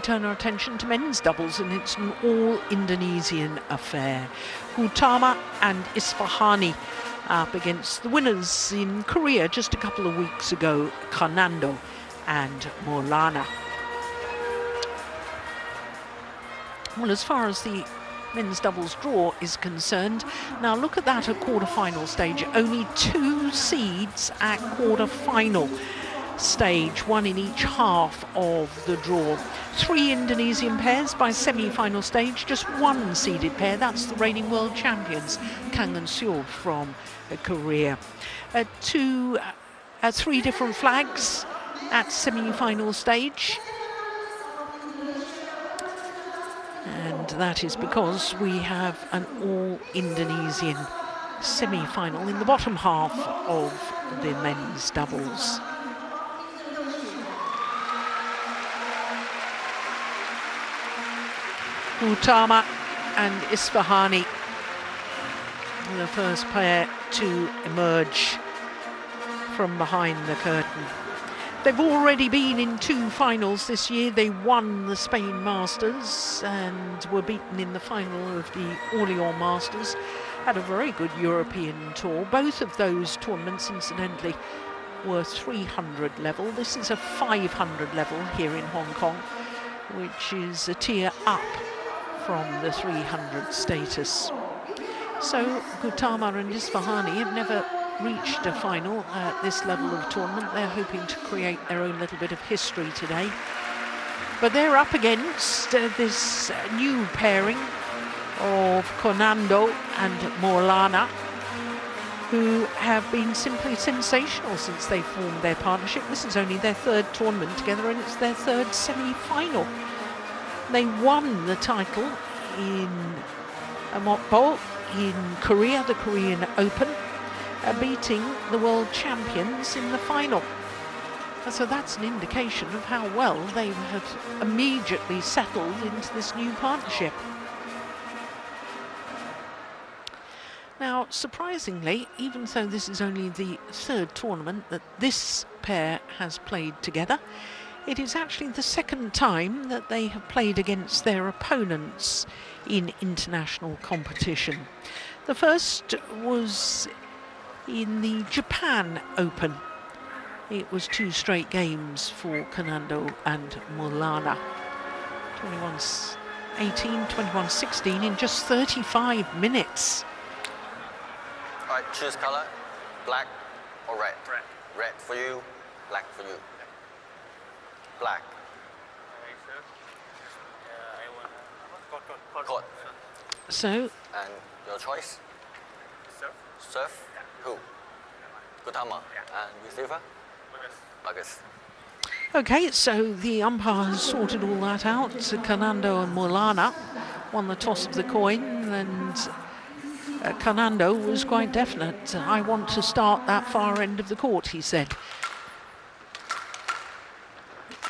turn our attention to men's doubles, and it's an all-Indonesian affair. Gutama and Isfahani up against the winners in Korea just a couple of weeks ago, Carnando and Maulana. Well, as far as the men's doubles draw is concerned, now look at that at quarter-final stage. Only 2 seeds at quarter-final stage, 1 in each half of the draw. 3 Indonesian pairs by semi-final stage, just 1 seeded pair. That's the reigning world champions, Kang and Seo from Korea. 3 different flags at semi-final stage. And that is because we have an all-Indonesian semi-final in the bottom half of the men's doubles. Gutama and Isfahani, the first pair to emerge from behind the curtain. They've already been in 2 finals this year. They won the Spain Masters and were beaten in the final of the Orléans Masters. Had a very good European tour. Both of those tournaments, incidentally, were 300 level. This is a 500 level here in Hong Kong, which is a tier up from the 300 status. So Gutama and Isfahani have never reached a final at this level of tournament. They're hoping to create their own little bit of history today. But they're up against this new pairing of Carnando and Maulana, who have been simply sensational since they formed their partnership. This is only their 3rd tournament together, and it's their 3rd semi-final. They won the title in Mokpo in Korea, the Korean Open, beating the world champions in the final. So that's an indication of how well they have immediately settled into this new partnership. Now, surprisingly, even though this is only the 3rd tournament that this pair has played together, it is actually the 2nd time that they have played against their opponents in international competition. The first was in the Japan Open. It was 2 straight games for Carnando and Maulana. 21-18, 21-16 in just 35 minutes. All right, choose color, black or red? Red. Red for you, black for you. Black. Court. So. And your choice? Serve. Serve. Who? Gutama. And receiver? August. Okay, so the umpire has sorted all that out. So Carnando and Maulana won the toss of the coin, and Carnando was quite definite. I want to start that far end of the court, he said.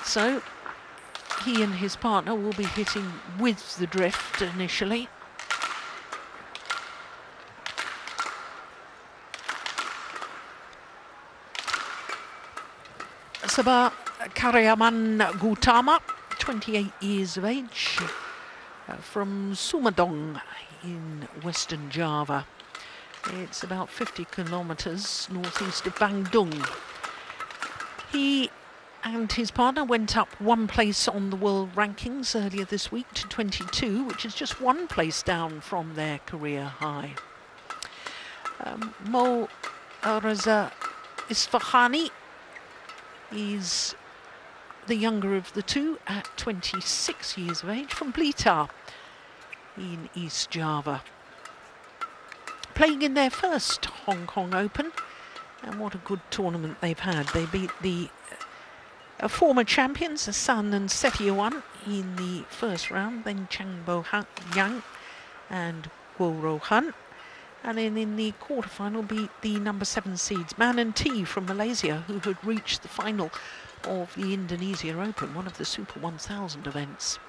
So he and his partner will be hitting with the drift initially. Sabah Karyaman Gutama, 28 years of age, from Sumedang in Western Java. It's about 50 kilometers northeast of Bandung. He and his partner went up 1 place on the world rankings earlier this week to 22, which is just 1 place down from their career high. Maulana Isfahani is the younger of the 2 at 26 years of age, from Blitar in East Java. Playing in their first Hong Kong Open, and what a good tournament they've had. They beat the former champions, San and Setiawan, in the first round, then Chang Bo Yang and Guo Rohan. And then in the quarterfinal beat the number 7 seeds, Man and T from Malaysia, who had reached the final of the Indonesia Open, one of the Super 1000 events.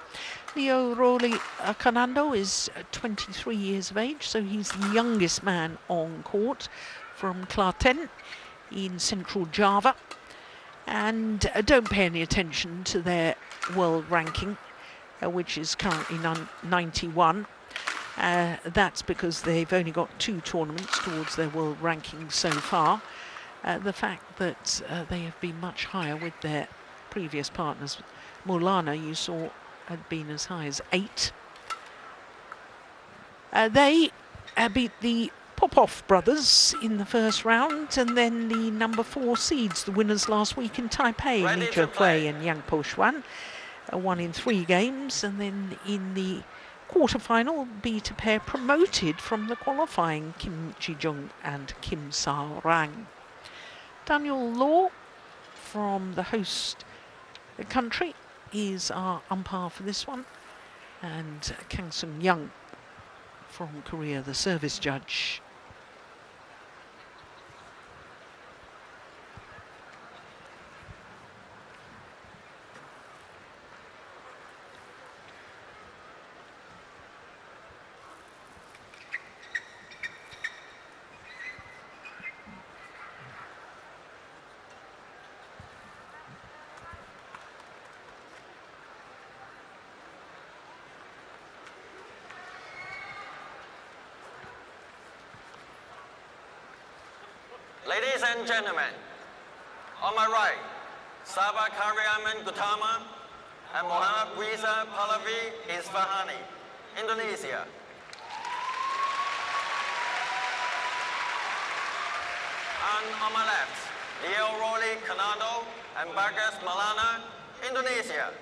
Leo Roli Carnando is 23 years of age, so he's the youngest man on court, from Klaten in central Java. And don't pay any attention to their world ranking. which is currently 91. That's because they've only got 2 tournaments towards their world ranking so far. The fact that they have been much higher with their previous partners. Maulana, you saw, had been as high as 8. They beat the Popov brothers in the first round, and then the number 4 seeds, the winners last week in Taipei, Li Zhehui and Yang Po-Xuan, won in 3 games, and then in the quarterfinal beat a pair promoted from the qualifying, Kim Ji-jung and Kim Sa-rang. Daniel Law from the host country is our umpire for this one, and Kang Sung-young from Korea, the service judge. Ladies and gentlemen, on my right, Sabah Karyaman Gutama and Muhammad Riza Pahlavi Isfahani, Indonesia. And on my left, Leo Rolly Carnando and Bagas Maulana, Indonesia.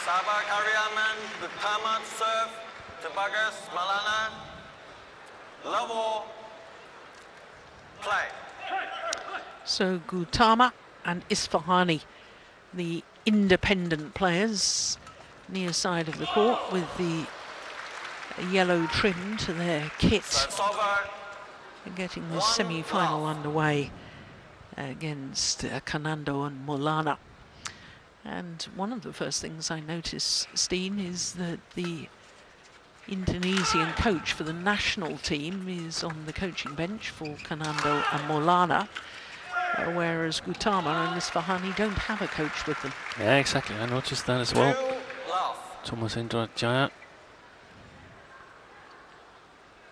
Sabah Karyaman Gutama serve to Bagas Maulana. Level play. So Gutama and Isfahani, the independent players, near side of the court with the yellow trim to their kit, and getting the semi-final underway against Carnando and Maulana. And one of the first things I noticed, Steen, is that the Indonesian coach for the national team is on the coaching bench for Carnando and Maulana, whereas Gutama and Isfahani don't have a coach with them. Yeah, exactly. I noticed that as well. Thomas Indrajaya.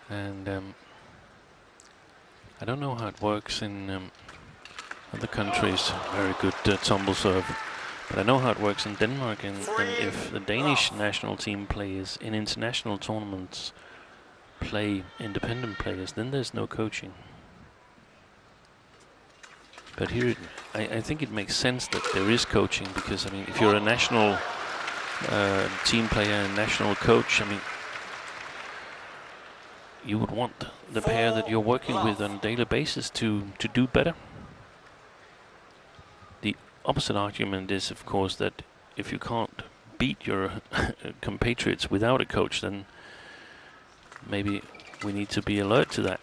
And I don't know how it works in other countries. Very good tumble serve. But I know how it works in Denmark, and if the Danish national team players in international tournaments play independent players, then there's no coaching. But here, I think it makes sense that there is coaching, because, I mean, if you're a national team player and national coach, I mean, you would want the pair that you're working with on a daily basis to do better. The opposite argument is, of course, that if you can't beat your compatriots without a coach, then maybe we need to be alert to that.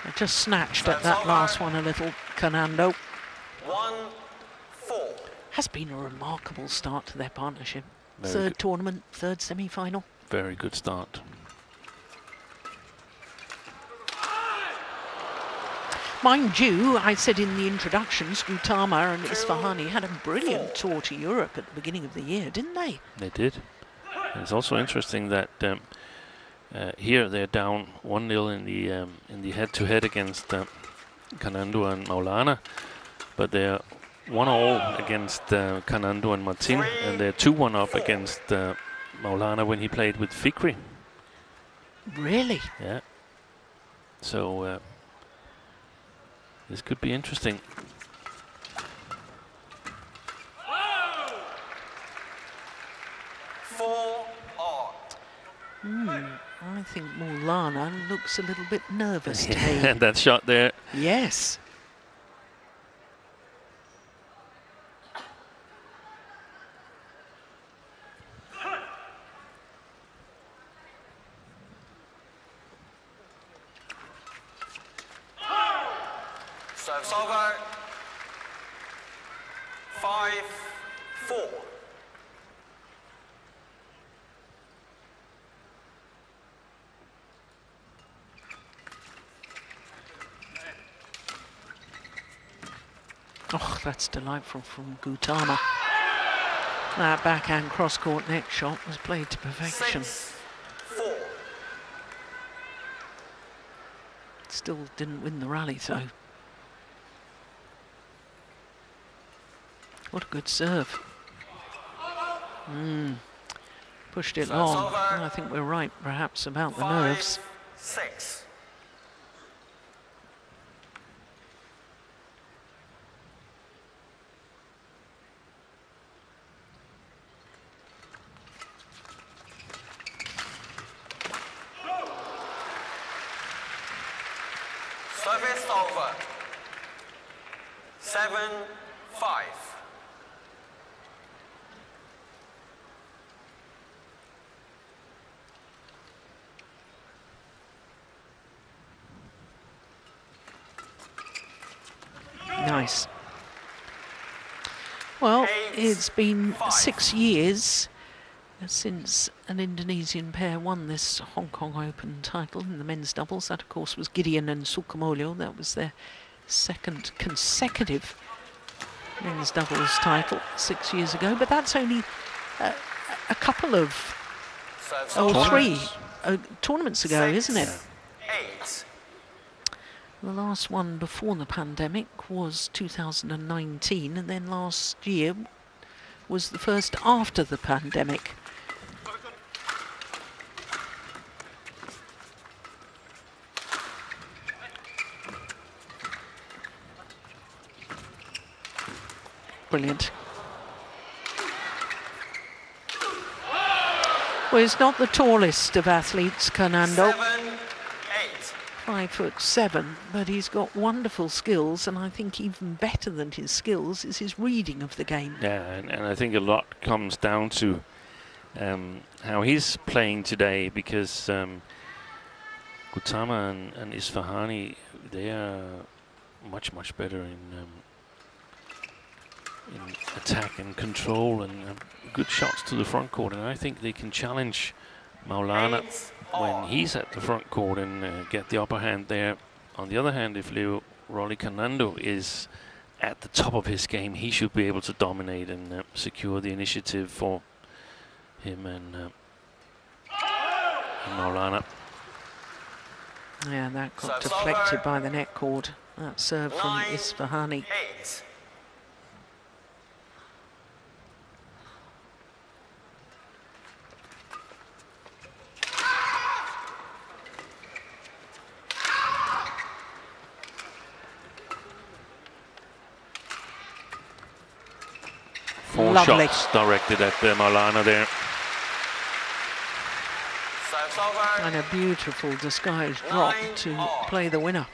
I just snatched at that last one a little, Carnando. 1-4. Has been a remarkable start to their partnership. Very Third good. tournament, third semi-final. Very good start. Mind you, I said in the introductions, Gutama and Isfahani had a brilliant tour to Europe at the beginning of the year, didn't they? They did. And it's also interesting that here they're down 1-0 in the head-to-head against Carnando and Maulana, but they're 1-1 against Carnando and Martin, and they're 2-1 up against Maulana when he played with Fikri. Really? Yeah. So this could be interesting. I think Maulana looks a little bit nervous to me. And that shot there. Yes. Serves over. 5-4. that's delightful from Gutama. That backhand cross-court net shot was played to perfection. 6-4. Still didn't win the rally though. What a good serve. Pushed it long. I think we're right, perhaps, about the nerves. 5-6. Service over. 7-5. Nice. Well, it's been 6 years since an Indonesian pair won this Hong Kong Open title in the men's doubles. That, of course, was Gideon and Sukamuljo. That was their second consecutive men's doubles title 6 years ago. But that's only a couple of, or 3 tournaments ago, isn't it? 8. The last one before the pandemic was 2019, and then last year was the first after the pandemic. Brilliant. Well, he's not the tallest of athletes, Carnando. 7-8. 5'7", but he's got wonderful skills, and I think even better than his skills is his reading of the game. Yeah, and I think a lot comes down to how he's playing today, because Gutama and Isfahani, they are much better in attack and control and good shots to the front court, and I think they can challenge Maulana when he's at the front court and get the upper hand there. On the other hand, if Rolly Carnando is at the top of his game, he should be able to dominate and secure the initiative for him and Maulana. Yeah, that got deflected by the net cord. That serve from Isfahani. 8. Four Lovely. shots directed at Maulana there. Serves over. And a beautiful disguised drop to play the winner.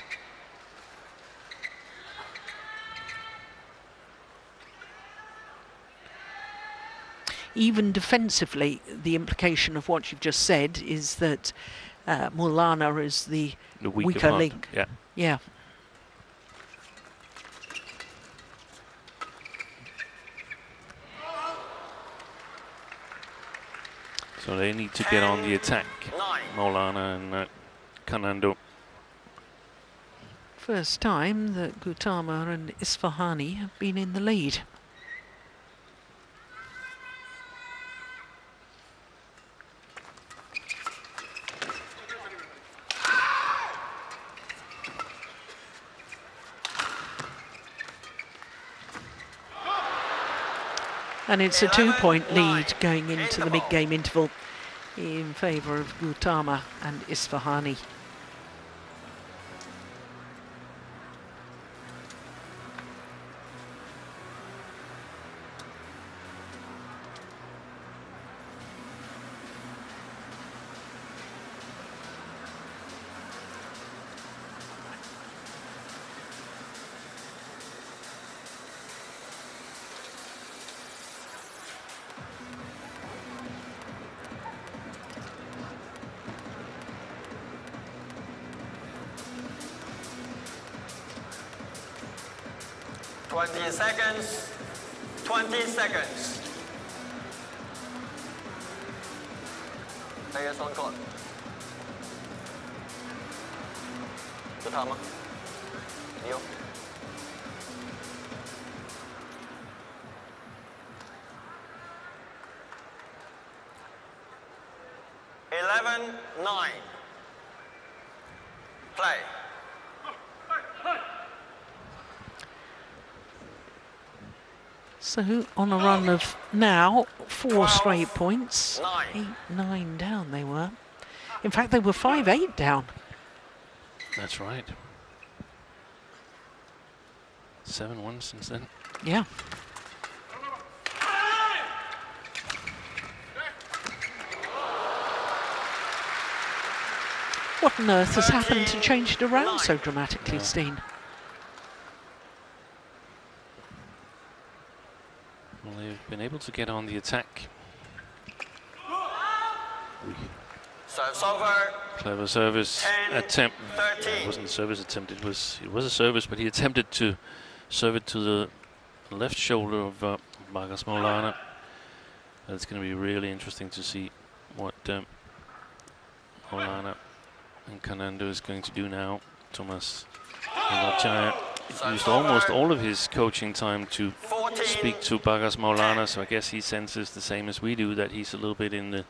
Even defensively, the implication of what you've just said is that Maulana is the weaker part. link. Yeah. Yeah. So they need to get on the attack, 9. Maulana and Carnando. First time that Gutama and Isfahani have been in the lead. And it's a 2-point lead going into the mid-game interval in favour of Gutama and Isfahani. Seconds. 20 seconds. Players on court. Gutama. Leo. 11-9. Play. So on a run of now 4 12, straight points, 8-9 down they were. In fact, they were 5-8 down. That's right. 7-1 since then. Yeah. What on earth has happened to change it around so dramatically, Steen? Well, they've been able to get on the attack. Serves over. Clever service 10, attempt. 13. It wasn't a service attempt. It was a service, but he attempted to serve it to the left shoulder of Bagas Maulana. It's going to be really interesting to see what Maulana and Carnando is going to do now. Thomas Jaya used almost all of his coaching time to 14, speak to Bagas Maulana, so I guess he senses the same as we do, that he's a little bit in the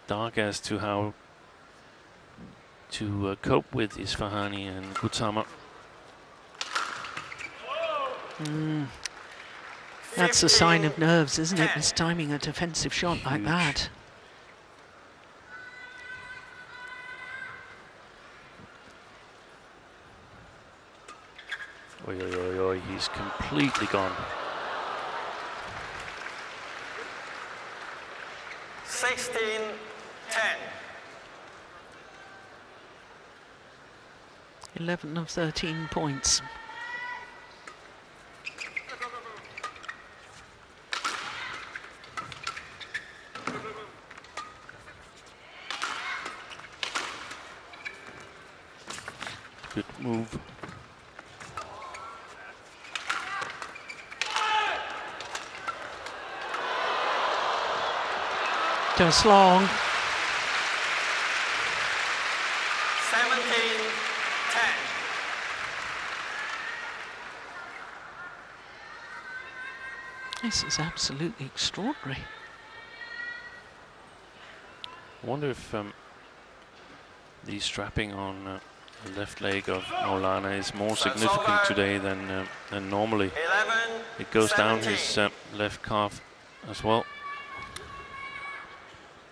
dark as to how to cope with Isfahani and Gutama. That's a sign of nerves, isn't it? Mistiming a defensive shot like that. Oi, oi, oi, oi, he's completely gone. 16-10. 11 of 13 points. Good move. Just long. 17-10. This is absolutely extraordinary. I wonder if the strapping on the left leg of Maulana is more significant today than normally. 11, It goes down 17. his left calf as well.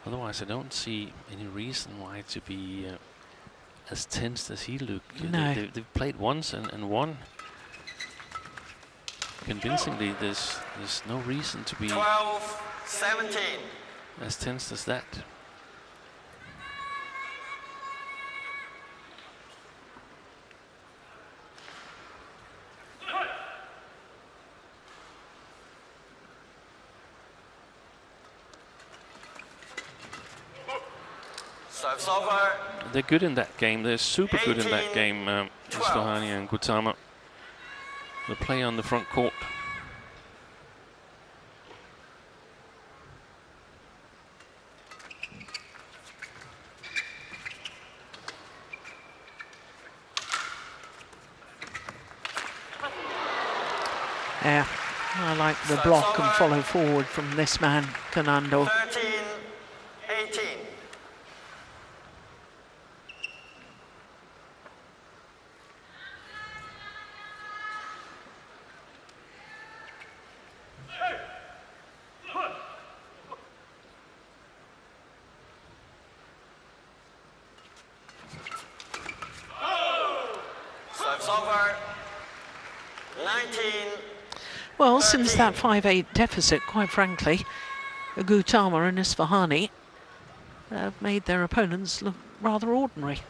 Otherwise, I don't see any reason why to be as tense as he looked. No. They've played once and won convincingly. There's no reason to be 12-17. as tense as that. Serves over. They're good in that game. They're super good in that game, Isfahani and Gutama. The play on the front court. Yeah, I like the block and follow forward from this man, Carnando. 13-18. Serves over. 19. Well, since that 5-8 deficit, quite frankly, Gutama and Isfahani have made their opponents look rather ordinary.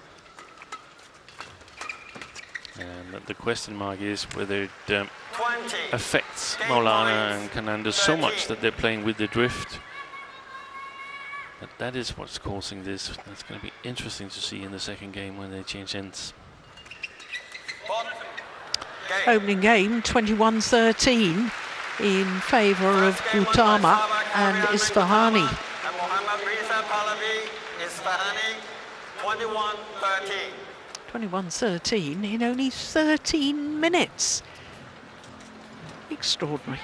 And the question mark is whether it 20. affects Game Maulana points, and Carnando so much 13. that they're playing with the drift. But that is what's causing this. That's going to be interesting to see in the second game when they change ends. Game. Opening game, 21-13 in favour of Gutama and Isfahani. And Mohammad Reza Pahlavi, Isfahani, 21-13. 21-13 in only 13 minutes. Extraordinary.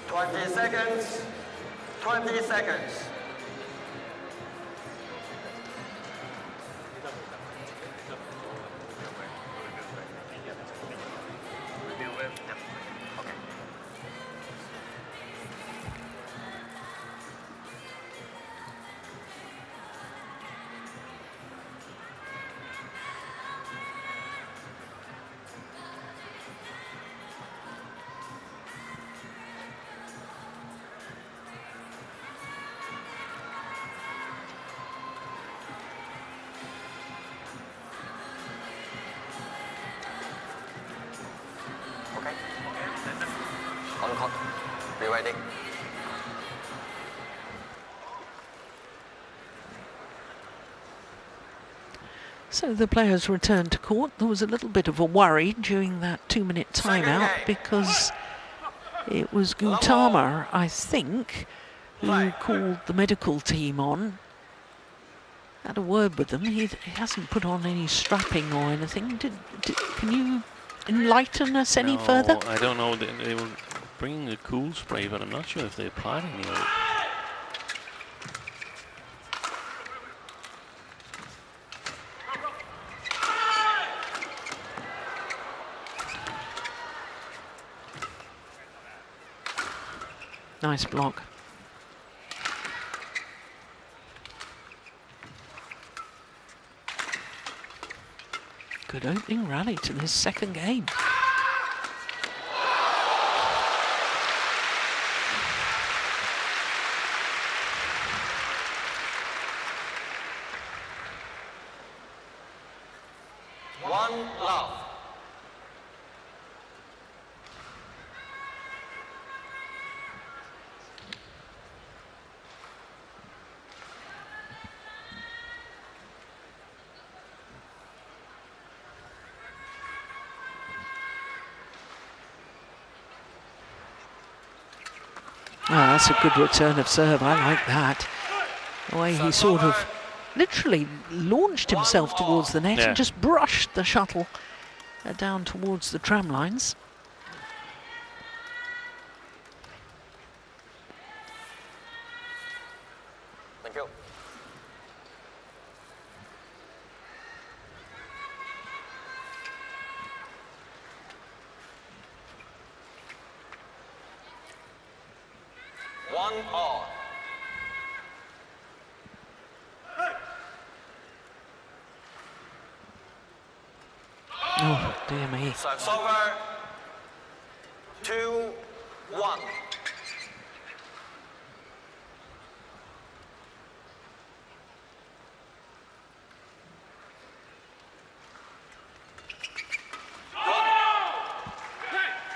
20 seconds. 20 seconds. On court. Be ready. So the players returned to court. There was a little bit of a worry during that 2-minute timeout because it was Gutama, I think, who called the medical team on. Had a word with them. He hasn't put on any strapping or anything. Can you enlighten us any further? I don't know. They were bringing the cool spray, but I'm not sure if they applied any of it. Nice block. Good opening rally to this second game. One love. Ah, that's a good return of serve. I like that. The way he sort of literally launched himself towards the net and just brushed the shuttle down towards the tram lines. Thank you. One all. Oh, dear me. Serves over. 2-1.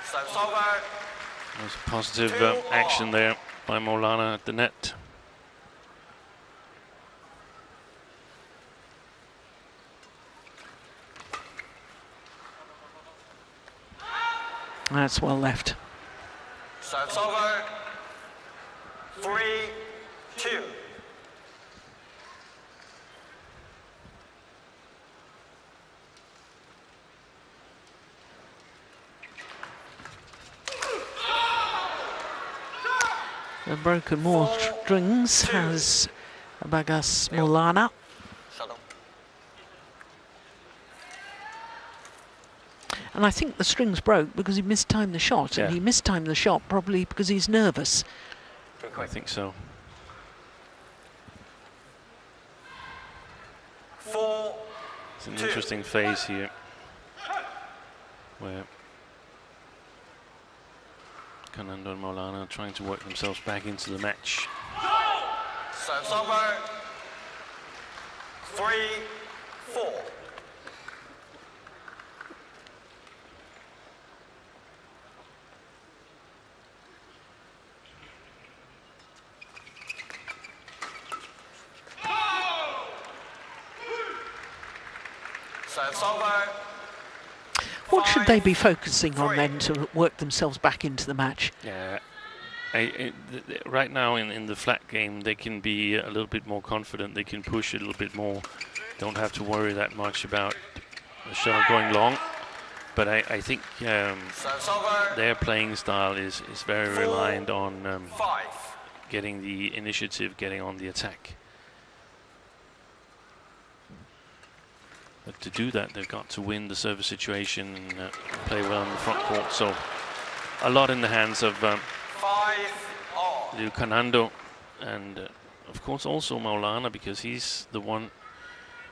Serves over. There's a positive action there by Maulana at the net. That's well left. Serves over. 3-2. The broken more strings has Bagas Maulana. Shuttle. And I think the strings broke because he mistimed the shot, and he mistimed the shot probably because he's nervous. I think so. 4-2. It's an interesting phase here where Carnando and Maulana are trying to work themselves back into the match. Serves over. 3-4. Serves over. What should they be focusing on then to work themselves back into the match? Yeah, right now in the flat game they can be a little bit more confident. They can push a little bit more. Don't have to worry that much about the shuttle going long. But I think their playing style is very reliant on getting the initiative, getting on the attack. But to do that, they've got to win the service situation and play well in the front court. So a lot in the hands of Carnando, and of course also Maulana, because he's the one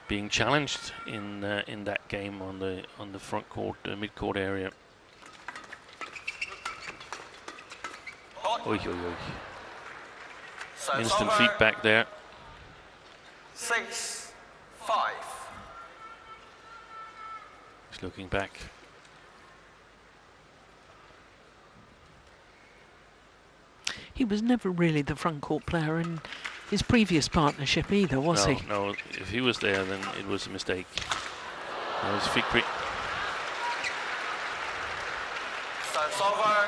being challenged in that game on the front court, mid court area. Oy, oy, oy. Instant feedback there. 6-5. He's looking back. He was never really the front court player in his previous partnership either, was he? No, if he was there, then it was a mistake. That was Fikri.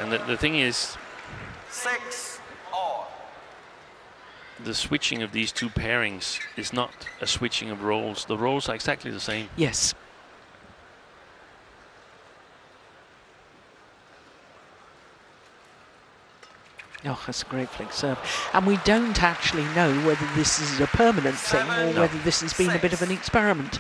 And the thing is, 6-all. the switching of these two pairings is not a switching of roles. The roles are exactly the same. Yes. Oh, that's a great flick serve. And we don't actually know whether this is a permanent thing or whether this has been a bit of an experiment.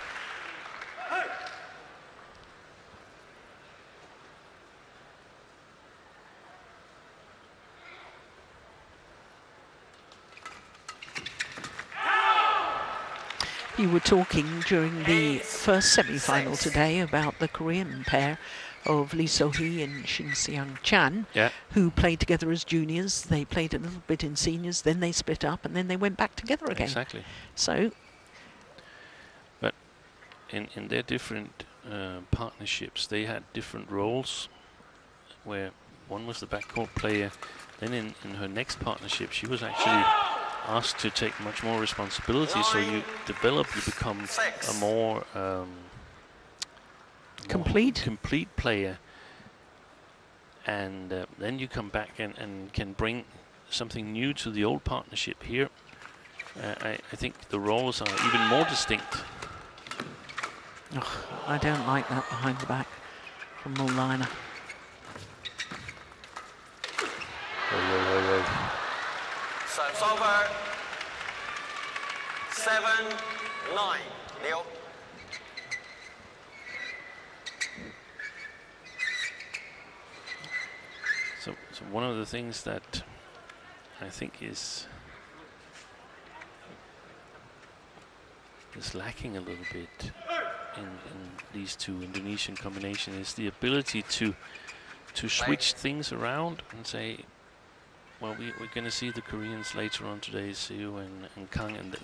You were talking during the first semi-final today about the Korean pair of Lee So-hee and Shin Seung-chan, who played together as juniors. They played a little bit in seniors, then they split up, and then they went back together again. Exactly. So, but in their different partnerships, they had different roles, where one was the backcourt player. Then in her next partnership, she was actually asked to take much more responsibility. So you develop, you become a more complete player, and then you come back and can bring something new to the old partnership. Here I think the roles are even more distinct. Oh, I don't like that behind the back from Maulana. Serves over. 7-9. Neil. So one of the things that I think is lacking a little bit in these two Indonesian combinations is the ability to switch things around and say, well, we're going to see the Koreans later on today, Siu and Kang, and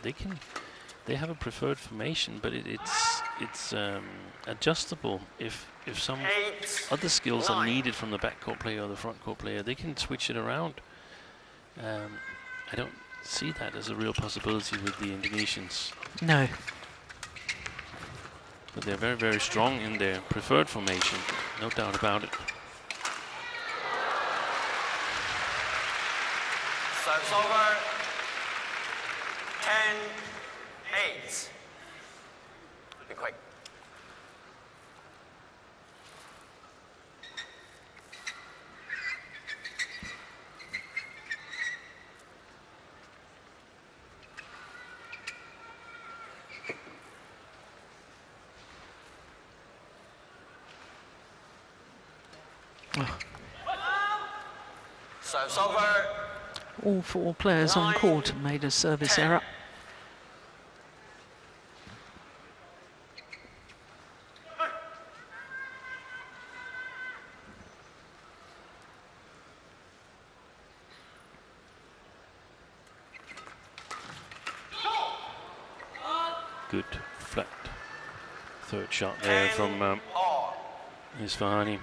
they have a preferred formation, but it's adjustable. If some other skills are needed from the backcourt player or the frontcourt player, they can switch it around. I don't see that as a real possibility with the Indonesians. No. But they're very, very strong in their preferred formation, no doubt about it. Serves over. 10-8. Be quick. Serves over. All four players on court have made a service error. Good flat third shot there from Isfahani.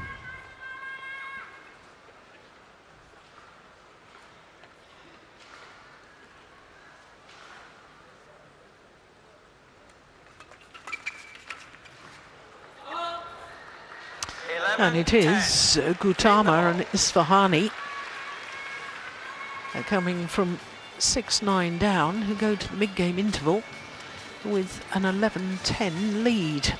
And it is Gutama and Isfahani coming from 6-9 down, who go to the mid-game interval with an 11-10 lead.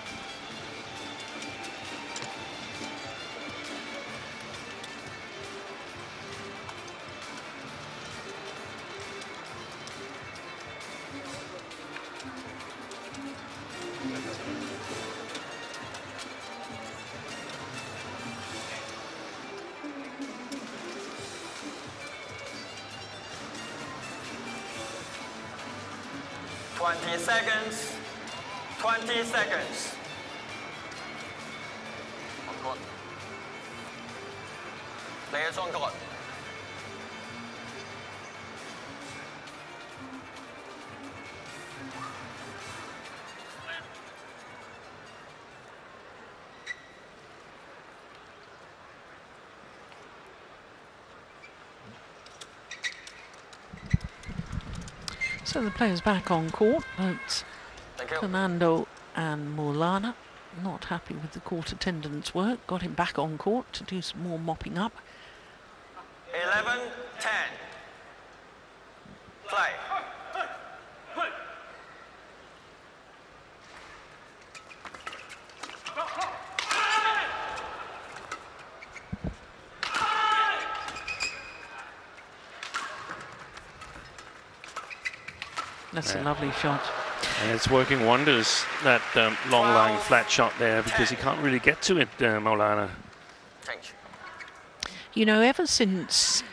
20 seconds. 20 seconds. On court. Players on court. So the players back on court, but Carnando and Maulana not happy with the court attendance work. Got him back on court to do some more mopping up. 11-10. Play. That's a lovely shot. And it's working wonders, that long line flat shot there, because he can't really get to it, Maulana. Change. You know, ever since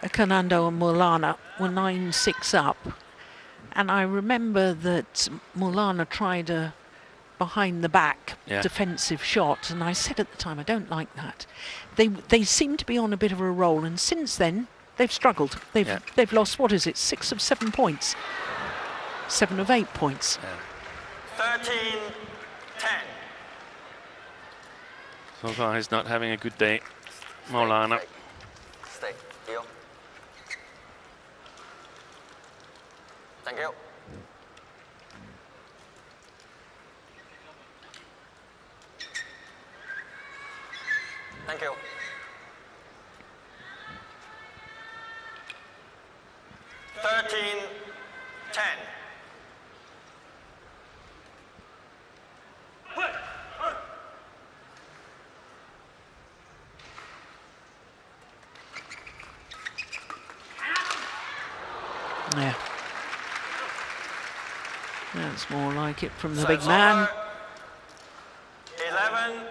Carnando and Maulana were 9-6 up, and I remember that Maulana tried a behind the back defensive shot, and I said at the time, I don't like that. They seem to be on a bit of a roll, and since then they've struggled. They've lost, what is it, 6 of 7 points, 7 of 8 points. 13-10. So far he's not having a good day, Maulana. Stay. Heel. Thank you. Thank you. 13-10. Yeah. That's more like it from the big man. 11-13.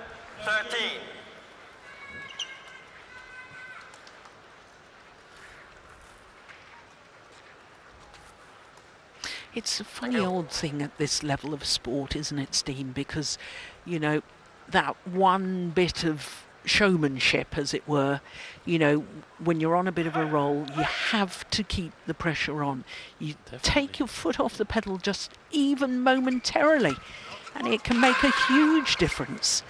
It's a funny old thing at this level of sport, isn't it, Steen? Because, you know, that one bit of showmanship, as it were, you know, when you're on a bit of a roll, you have to keep the pressure on. You take your foot off the pedal just even momentarily, and it can make a huge difference.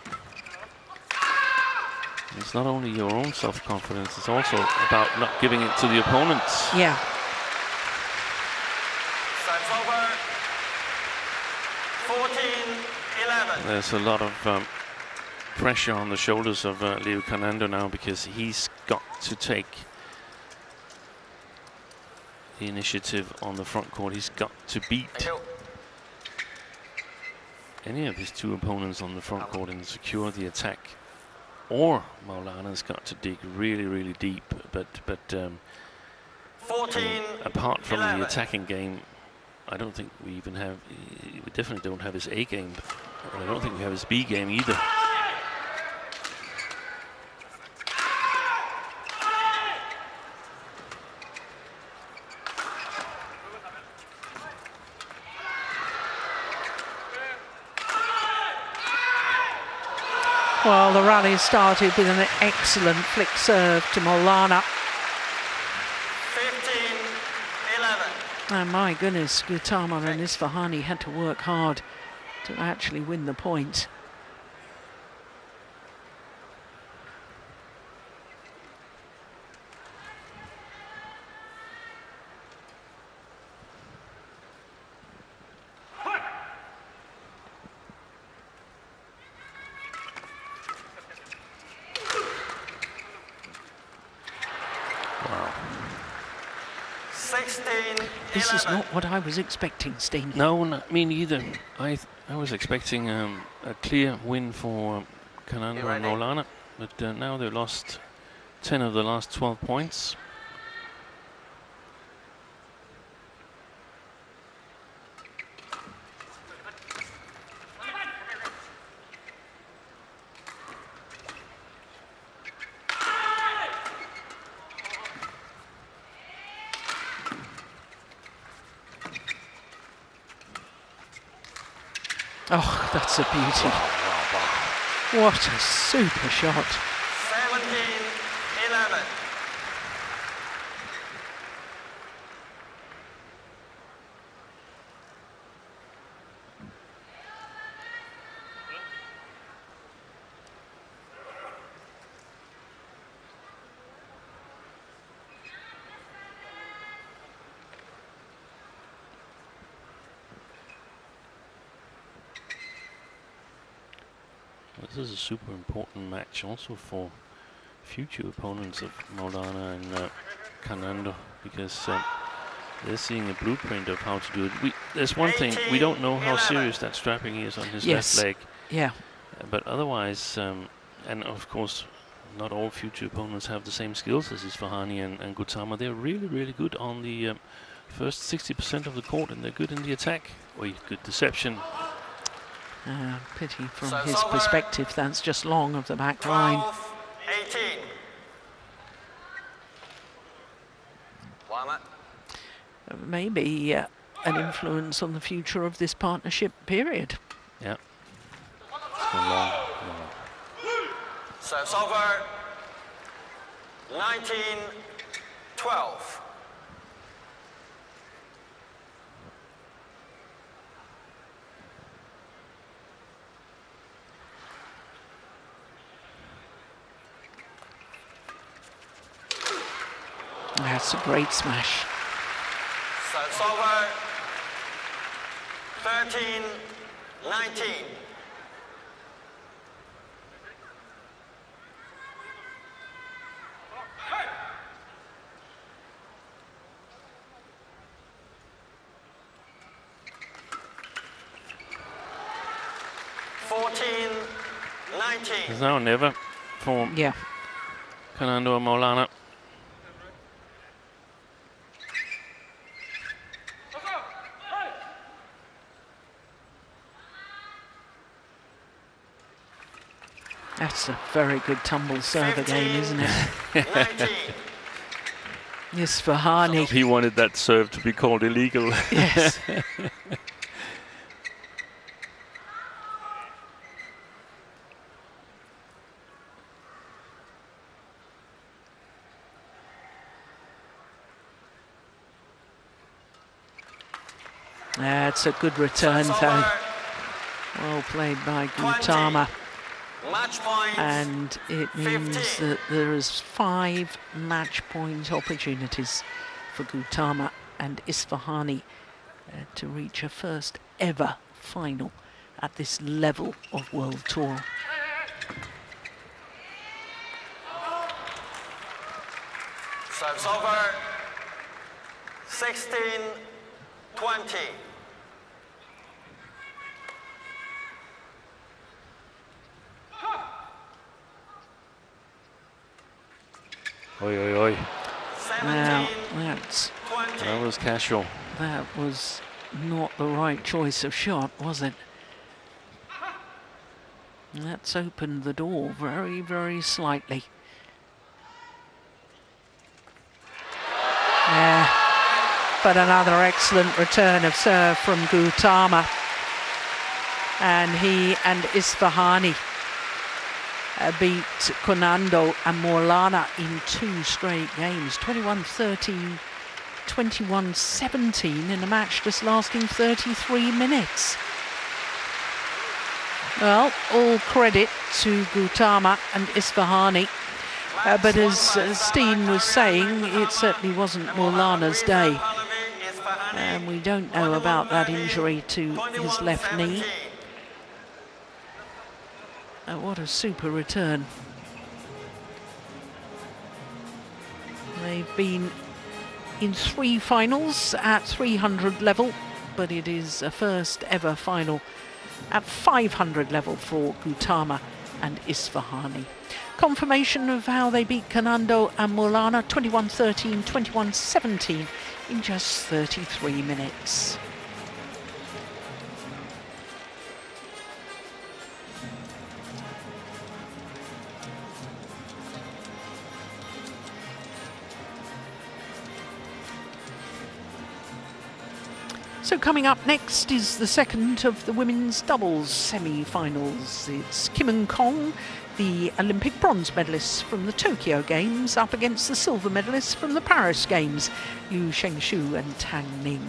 It's not only your own self-confidence, it's also about not giving it to the opponents. Yeah. Sets over. 14-11. There's a lot of pressure on the shoulders of Leo Carnando now, because he's got to take the initiative on the front court. He's got to beat any of his two opponents on the front court and secure the attack, or Maulana's got to dig really, really deep. But apart from the attacking game, I don't think we even have, we definitely don't have his A game, and I don't think we have his B game either. Well, the rally started with an excellent flick serve to Maulana. 15-11. And my goodness, Gutama and Isfahani had to work hard to actually win the point. This is not what I was expecting, Steen. No, me neither. I was expecting a clear win for Carnando and Maulana, but now they've lost 10 of the last 12 points. Oh, that's a beauty. Wow. What a super shot. 17-11. This is a super important match also for future opponents of Maulana and Carnando, because they're seeing a blueprint of how to do it. There's one thing, we don't know how serious that strapping is on his left leg. Yeah. But otherwise, and of course, not all future opponents have the same skills as Isfahani and Gutama. They're really, really good on the first 60% of the court, and they're good in the attack. Good deception. Pity from his perspective, that's just long of the back line. 18. Warmup. Maybe an influence on the future of this partnership period. Yeah. It's been long. So it's over. 19-12. That's a great smash. So it's over. 13-19. It's now or never for Carnando and Maulana. That's a very good tumble serve again, isn't it? Isfahani. He wanted that serve to be called illegal. Yes. That's a good return, though. Well played by Gutama. Match point. And it means that there is 5 match point opportunities for Gutama and Isfahani to reach a first ever final at this level of World Tour. So it's over. 16-20. Oi, oi, oi. Now, that was casual. That was not the right choice of shot, was it? That's opened the door very, very slightly. Yeah, but another excellent return of serve from Gutama. And he and Isfahani beat Carnando and Maulana in 2 straight games, 21-13, 21-17 in a match just lasting 33 minutes. Well, all credit to Gutama and Isfahani, but as Steen was saying, it certainly wasn't Maulana's day. And we don't know about that injury to his left knee. What a super return. They've been in 3 finals at 300 level, but it is a first ever final at 500 level for Gutama and Isfahani. Confirmation of how they beat Carnando and Maulana, 21-13, 21-17 in just 33 minutes. So coming up next is the second of the women's doubles semi-finals. It's Kim and Kong, the Olympic bronze medalists from the Tokyo Games, up against the silver medalists from the Paris Games, Liu Shengshu and Tang Ning.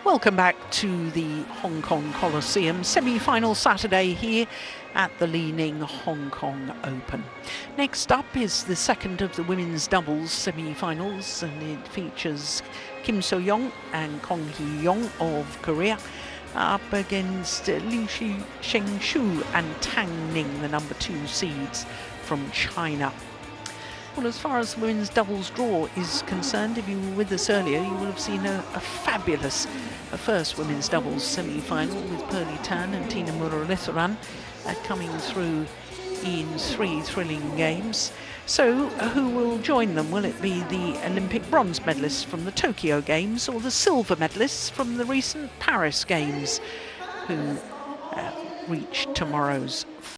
Welcome back to the Hong Kong Coliseum semi-final Saturday here at the Li-Ning Hong Kong Open. Next up is the second of the women's doubles semi-finals, and it features Kim So-young and Kong Hee-young of Korea up against Liu Shengshu and Tang Ning, the number 2 seeds from China. Well, as far as the women's doubles draw is concerned, if you were with us earlier, you will have seen a fabulous first women's doubles semi-final with Pearly Tan and Tina Muralitharan coming through in 3 thrilling games. So who will join them? Will it be the Olympic bronze medalists from the Tokyo Games or the silver medalists from the recent Paris Games who reach tomorrow's